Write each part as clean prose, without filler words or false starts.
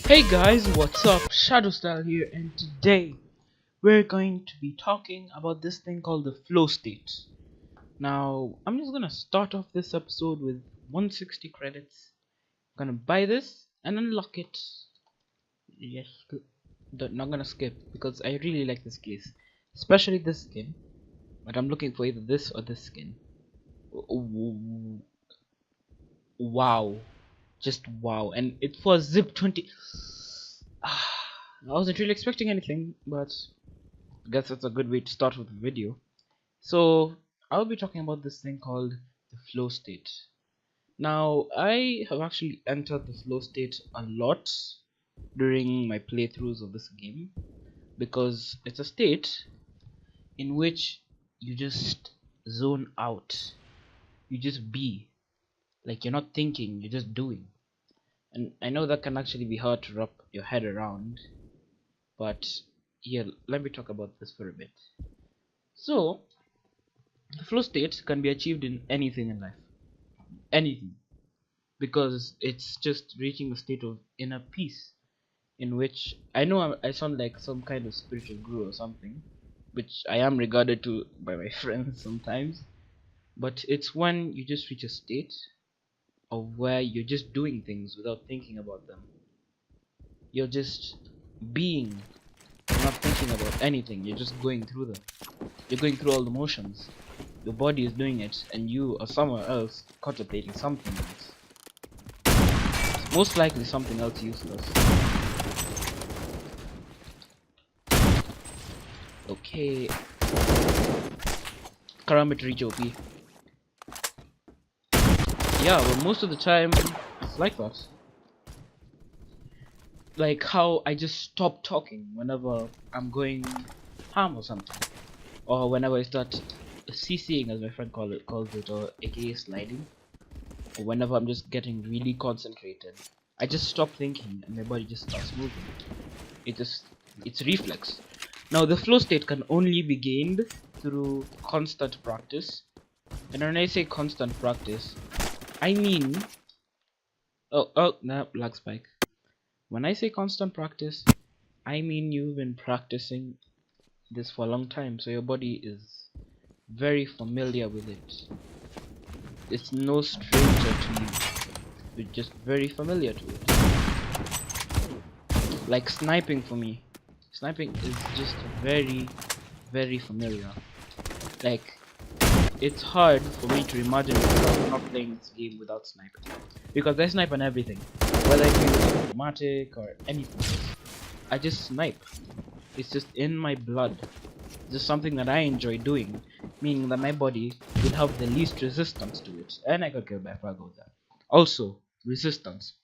Hey guys, what's up? Shadowstyle here, and today we're going to be talking about this thing called the flow state. Now, I'm just gonna start off this episode with 160 credits. Gonna buy this and unlock it. Yes, not gonna skip because I really like this case, especially this skin. But I'm looking for either this or this skin. Wow, just wow, and it was zip 20. I wasn't really expecting anything, but I guess that's a good way to start with the video. So I'll be talking about this thing called the flow state. Now I have actually entered the flow state a lot during my playthroughs of this game because it's a state in which you just zone out. You just be, like you're not thinking, you're just doing. And I know that can actually be hard to wrap your head around, but here, let me talk about this for a bit. So the flow state can be achieved in anything in life, anything, because it's just reaching a state of inner peace in which I know I sound like some kind of spiritual guru or something, which I am regarded to by my friends sometimes, but it's when you just reach a state of where you're just doing things without thinking about them. You're just being, you're not thinking about anything, you're just going through them. You're going through all the motions. Your body is doing it, and you are somewhere else contemplating something else. Most likely something else useless. Okay. Karambit reach OP. Yeah, well, most of the time it's like that. Like how I just stop talking whenever I'm going ham or something, or whenever I start CCing, as my friend calls it, or aka sliding, or whenever I'm just getting really concentrated. I just stop thinking and my body just starts moving. It's reflex. Now the flow state can only be gained through constant practice. And when I say constant practice, I mean nah, lag spike. When I say constant practice, I mean you've been practicing this for a long time, so your body is very familiar with it. It's no stranger to you. You're just very familiar to it. Like sniping for me. Sniping is just very familiar. Like, it's hard for me to imagine myself not playing this game without sniping. Because I snipe on everything. Whether it be automatic or anything else. I just snipe. It's just in my blood. It's just something that I enjoy doing. Meaning that my body will have the least resistance to it. And I could kill by far go there. Also, resistance.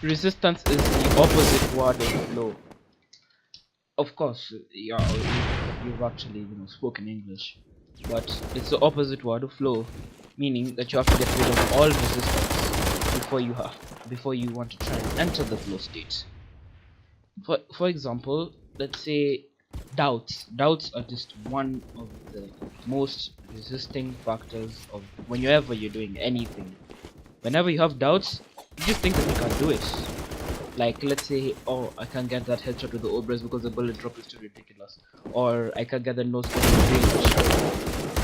Resistance is the opposite word of flow. Of course, yeah, you've actually spoken English, but it's the opposite word of flow, meaning that you have to get rid of all resistance before you want to try and enter the flow state. For example, let's say doubts. Doubts are just one of the most resisting factors of whenever you're doing anything. Whenever you have doubts, you just think that you can't do it. Like, let's say, oh, I can't get that headshot with the Obras because the bullet drop is too ridiculous, or I can't get the nose with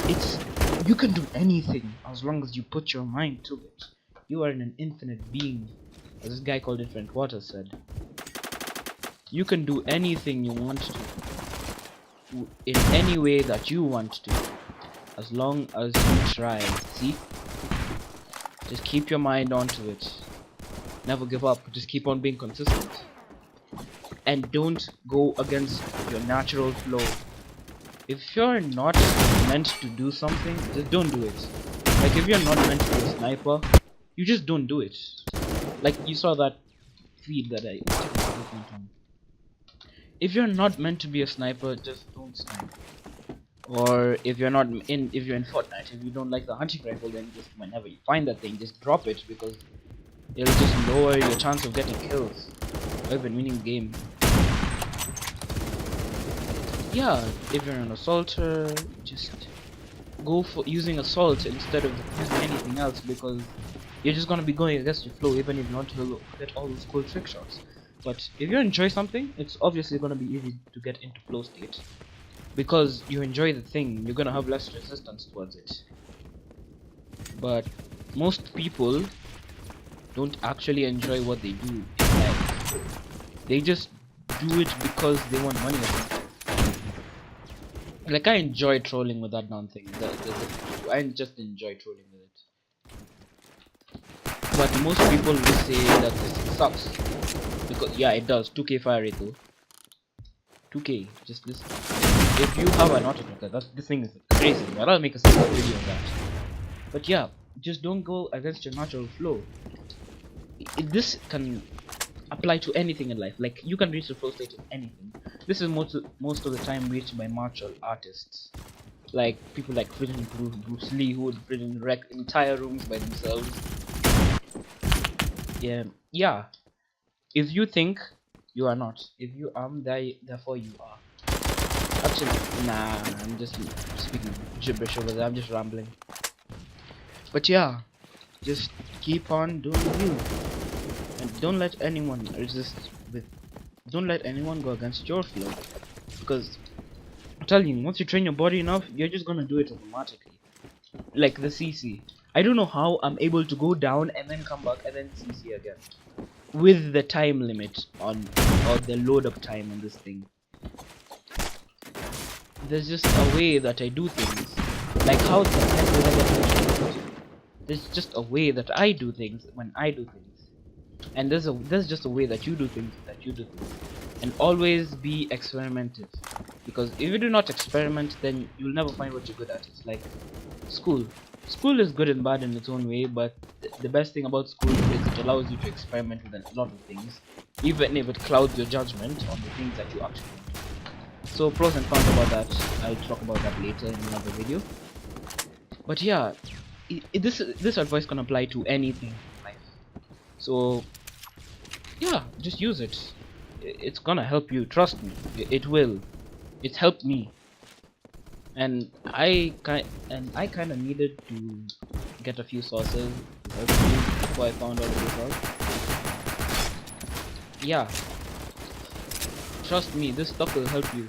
range. You can do anything as long as you put your mind to it. You are an infinite being, as this guy called Infinite Water said. You can do anything you want to, in any way that you want to, as long as you try. See? Just keep your mind onto it. Never give up, just keep on being consistent. And don't go against your natural flow. If you're not meant to do something, just don't do it. Like if you're not meant to be a sniper, you just don't do it. Like you saw that feed that I took. If you're not meant to be a sniper, just don't snipe. Or if you're in Fortnite, if you don't like the hunting rifle, then just whenever you find that thing, just drop it, because it'll just lower your chance of getting kills or even winning the game. Yeah, if you're an assaulter, just go for using assault instead of using anything else, because you're just gonna be going against your flow even if you want to get all those cool trick shots. But if you enjoy something, it's obviously gonna be easy to get into flow state. Because you enjoy the thing, you're gonna have less resistance towards it. But most people don't actually enjoy what they do in life. They just do it because they want money or something. Like, I enjoy trolling with that damn thing. I just enjoy trolling with it. But most people will say that this sucks. Because, yeah, it does. 2k fire rate though. 2k. Just this. If you have an auto clicker, this thing is crazy. I'll make a single video on that. But yeah, just don't go against your natural flow. This can apply to anything in life. Like, you can reach the flow state in anything. This is most of the time reached by martial artists, like people like freaking Bruce Lee, who would freaking wreck entire rooms by themselves. Yeah. If you think, you are not. If you are, therefore you are. Actually, nah, I'm just speaking gibberish over there. I'm just rambling. But yeah, just keep on doing you, and don't let anyone don't let anyone go against your flow, because I'm telling you, once you train your body enough, you're just gonna do it automatically. Like the CC, I don't know how I'm able to go down and then come back and then CC again with the time limit on, or the load up time on this thing. There's just a way that I do things. Like, how the heck did I get it? There's just a way that I do things when I do things. And there's just a way that you do things and always be experimentative, because if you do not experiment, then you'll never find what you're good at. It's like school is good and bad in its own way, but the best thing about school is it allows you to experiment with a lot of things, even if it clouds your judgment on the things that you actually do. So pros and cons about that, I'll talk about that later in another video. But yeah, this advice can apply to anything in life. So yeah, just use it. It's gonna help you, trust me. It will. It's helped me, and I kind of needed to get a few sources to help me before I found out this out. Yeah, trust me, this stuff will help you.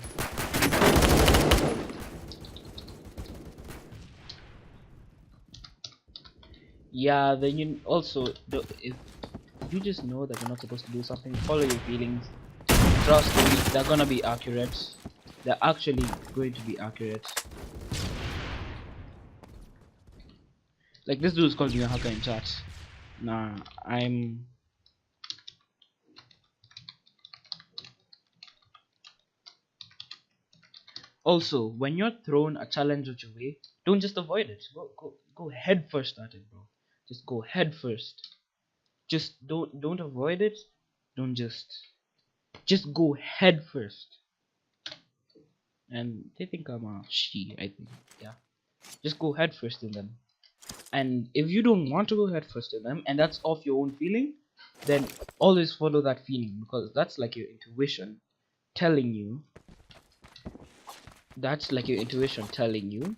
Yeah, then you also, if you just know that you're not supposed to do something, follow your feelings. Trust me, they're gonna be accurate. They're actually going to be accurate. Like, this dude is calling me a hacker in chat. Nah, I'm... Also, when you're thrown a challenge at your way, don't just avoid it. Go head first at it, bro. Just go head first. Just don't avoid it. Don't just go head first. And they think I'm a she, I think. Yeah, just go head first in them. And if you don't want to go head first in them, and that's off your own feeling, then always follow that feeling, because that's like your intuition telling you. That's like your intuition telling you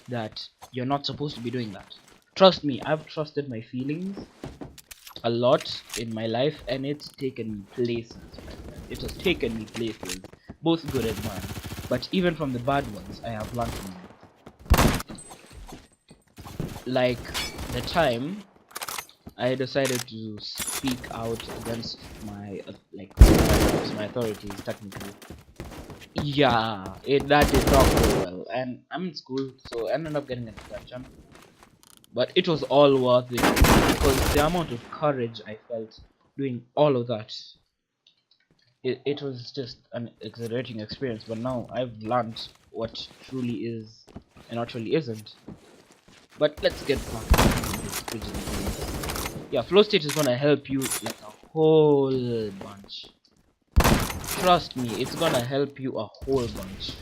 that you're not supposed to be doing that. Trust me, I've trusted my feelings a lot in my life, and it's taken me places. It has taken me places, both good and bad. But even from the bad ones, I have learned from them. Like the time I decided to speak out against my my authorities, technically. Yeah, that did not go well, and I'm in school, so I ended up getting a detention. But it was all worth it, because the amount of courage I felt doing all of that, it was just an exhilarating experience. But now I've learned what truly is and what truly isn't. But let's get back to this frigid things. Yeah, flow state is gonna help you like a whole bunch. Trust me, it's gonna help you a whole bunch,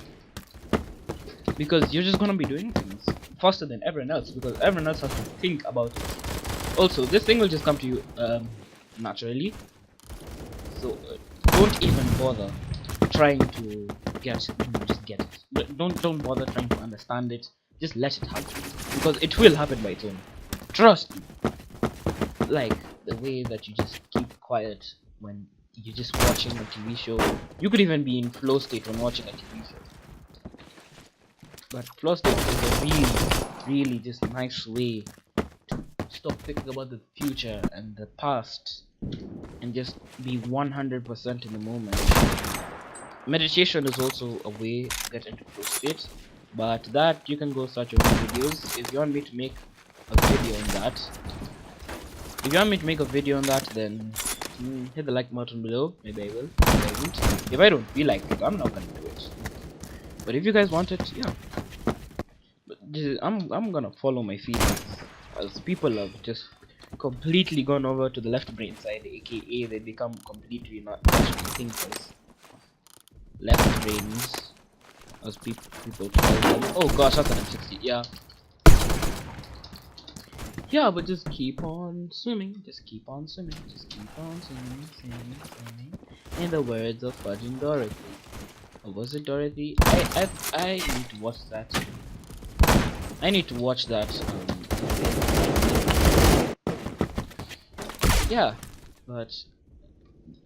because you're just gonna be doing things faster than everyone else, because everyone else has to think about it. Also, this thing will just come to you naturally, so don't even bother trying to get it. Just get it. Don't bother trying to understand it. Just let it happen, because it will happen by its own. Trust me. like the way that you just keep quiet when you're just watching a TV show. You could even be in flow state when watching a TV show. But flow state is a really just nice way to stop thinking about the future and the past and just be 100% in the moment. Meditation is also a way to get into flow state, but that you can go search your own videos. If you want me to make a video on that, then hit the like button below. Maybe I will, maybe I won't. If I don't feel like it, I'm not gonna do it. But if you guys want it, yeah. But I'm gonna follow my feelings, as people have just completely gone over to the left brain side, aka they become completely not rational thinkers. Left brains, as people call them. Oh gosh, that's an M60. Yeah, but just keep on swimming. Just keep on swimming. Just keep on swimming. In the words of Fudging Dorothy. Or was it Dorothy? I need to watch that. I need to watch that. Yeah, but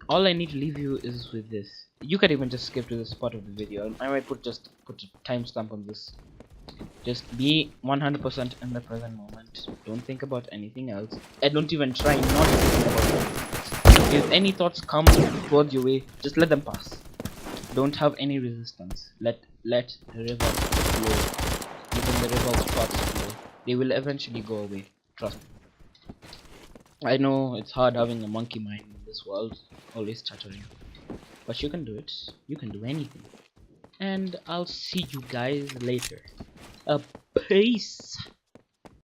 all I need to leave you is with this. You can even just skip to this part of the video. I might put a timestamp on this. Just be 100% in the present moment. Don't think about anything else. And don't even try not to think about anything else. If any thoughts come towards your way, just let them pass. Don't have any resistance. Let the river flow. Even the river thoughts flow. They will eventually go away. Trust me. I know it's hard having a monkey mind in this world, always chattering. But you can do it. You can do anything. And I'll see you guys later. Peace.